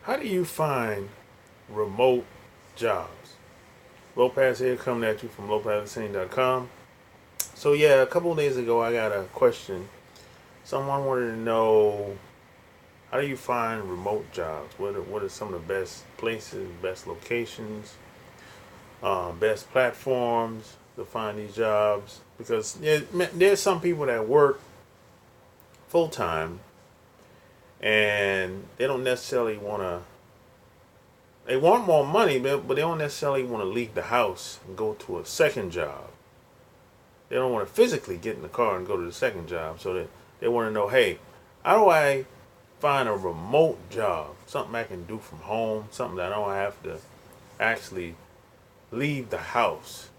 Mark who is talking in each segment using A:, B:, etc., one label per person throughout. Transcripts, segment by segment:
A: How do you find remote jobs? Lopez here coming at you from lopezsing.com. So yeah, a couple of days ago I got a question. Someone wanted to know, how do you find remote jobs? What are some of the best places, best locations, best platforms to find these jobs? Because there's some people that work full time and they don't necessarily want to. They want more money, but they don't necessarily want to leave the house and go to a second job. They don't want to physically get in the car and go to the second job. So they want to know, hey, how do I find a remote job? Something I can do from home, something that I don't have to actually leave the house.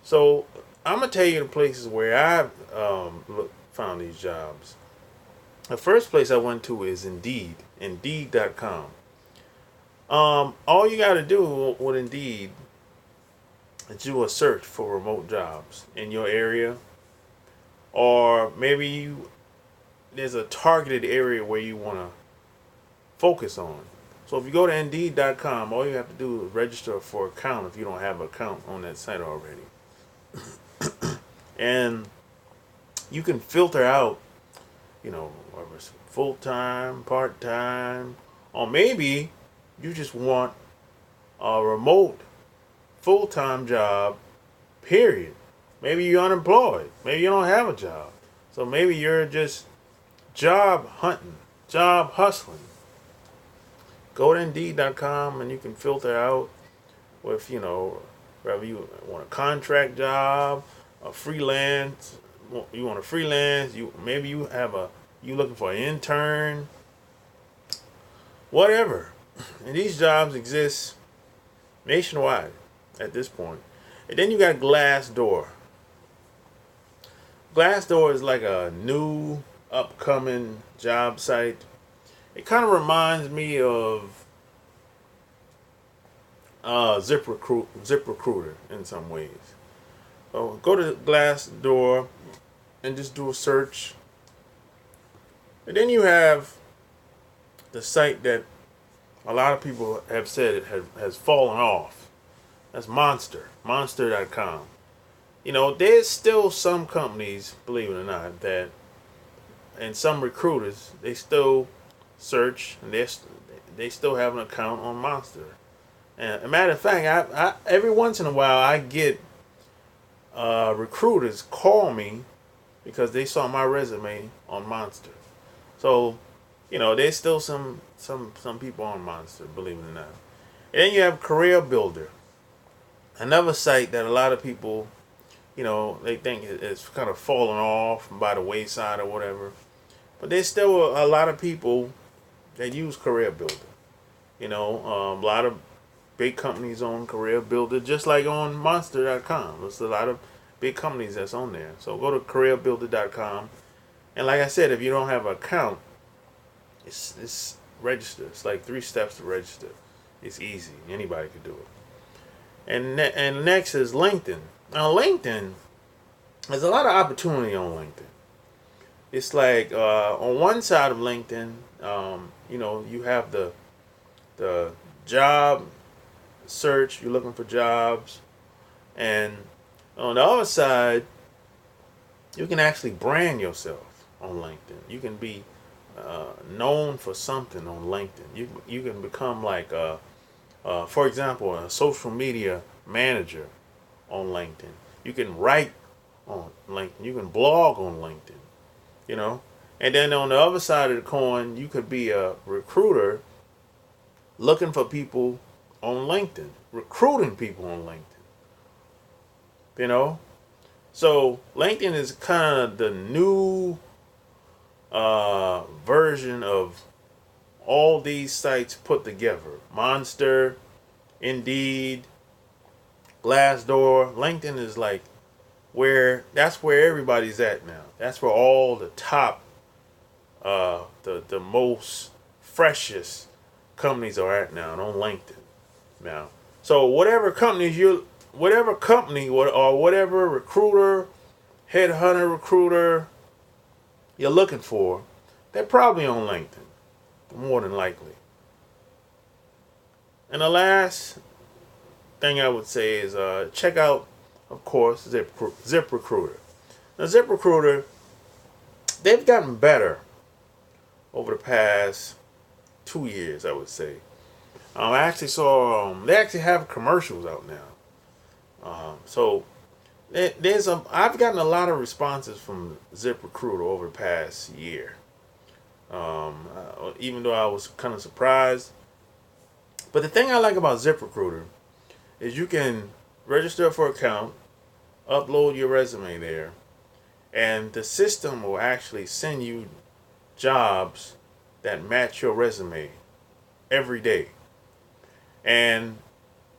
A: So I'm going to tell you the places where I've found these jobs. The first place I went to is Indeed, Indeed.com. All you got to do with Indeed is do a search for remote jobs in your area, or maybe there's a targeted area where you want to focus on. So if you go to Indeed.com, all you have to do is register for an account if you don't have an account on that site already, and you can filter out, whether it's full time, part time, or maybe you just want a remote full time job, period. Maybe you're unemployed. Maybe you don't have a job. So maybe you're just job hunting, job hustling. Go to Indeed.com and you can filter out with, whether you want a contract job, a freelance, you want a freelance, maybe you looking for an intern, whatever. And these jobs exist nationwide at this point. And then you got Glassdoor. Glassdoor is like a new upcoming job site. It kind of reminds me of ZipRecruiter in some ways. So go to Glassdoor and just do a search. And then you have the site that a lot of people have said has fallen off. That's Monster.com. There's still some companies, believe it or not, and some recruiters, they still search and they still have an account on Monster. And as a matter of fact, I every once in a while I get recruiters call me because they saw my resume on Monster. So, there's still some people on Monster, believe it or not. And then you have Career Builder, another site that a lot of people, they think it's kind of fallen off by the wayside or whatever. But there's still a lot of people that use Career Builder. A lot of big companies on Career Builder, just like on Monster.com. There's a lot of big companies that's on there. So go to CareerBuilder.com. And like I said, if you don't have an account, it's register. It's like 3 steps to register. It's easy. Anybody can do it. And next is LinkedIn. Now LinkedIn, there's a lot of opportunity on LinkedIn. It's like on one side of LinkedIn, you have the job search. You're looking for jobs, and on the other side, you can actually brand yourself on LinkedIn. You can be known for something on LinkedIn. You can become like for example, a social media manager on LinkedIn. You can write on LinkedIn. You can blog on LinkedIn. And then on the other side of the coin, you could be a recruiter looking for people on LinkedIn, recruiting people on LinkedIn. So LinkedIn is kind of the new version of all these sites put together. Monster, Indeed, Glassdoor. LinkedIn is like that's where everybody's at now. That's where all the top, the most freshest companies are at now on LinkedIn. Now, so whatever company or whatever recruiter, headhunter recruiter you're looking for, they're probably on LinkedIn, more than likely. And the last thing I would say is check out, of course, ZipRecruiter. Now, ZipRecruiter, they've gotten better over the past 2 years, I would say. I actually saw they actually have commercials out now. So I've gotten a lot of responses from ZipRecruiter over the past year. Even though I was kind of surprised, but the thing I like about ZipRecruiter is you can register for an account, upload your resume there, and the system will actually send you jobs that match your resume every day. And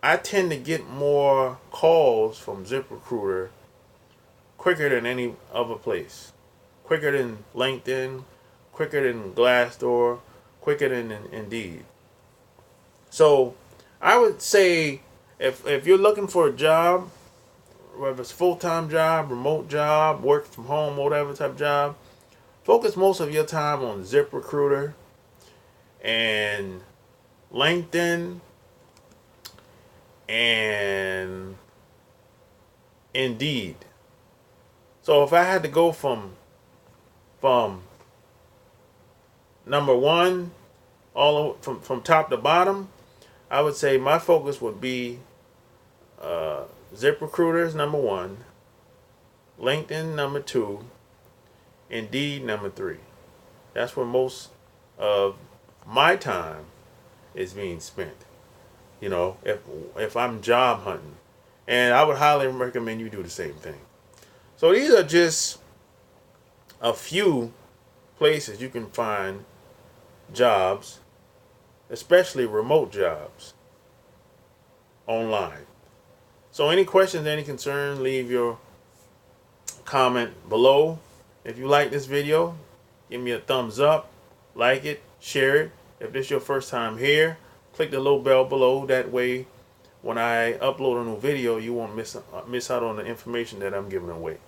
A: I tend to get more calls from ZipRecruiter quicker than any other place. Quicker than LinkedIn, quicker than Glassdoor, quicker than Indeed. So I would say if you're looking for a job, whether it's a full-time job, remote job, work from home, whatever type of job, focus most of your time on ZipRecruiter and LinkedIn and Indeed. So if I had to go from number one from top to bottom, I would say my focus would be ZipRecruiter is number one, LinkedIn number two, Indeed number three. That's where most of my time is being spent. If I'm job hunting, and I would highly recommend you do the same thing. So these are just a few places you can find jobs, especially remote jobs, online. So any questions, any concerns, leave your comment below. If you like this video, give me a thumbs up, like it, share it. If this is your first time here, click the little bell below. That way, when I upload a new video, you won't miss out on the information that I'm giving away.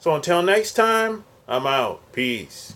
A: So until next time, I'm out. Peace.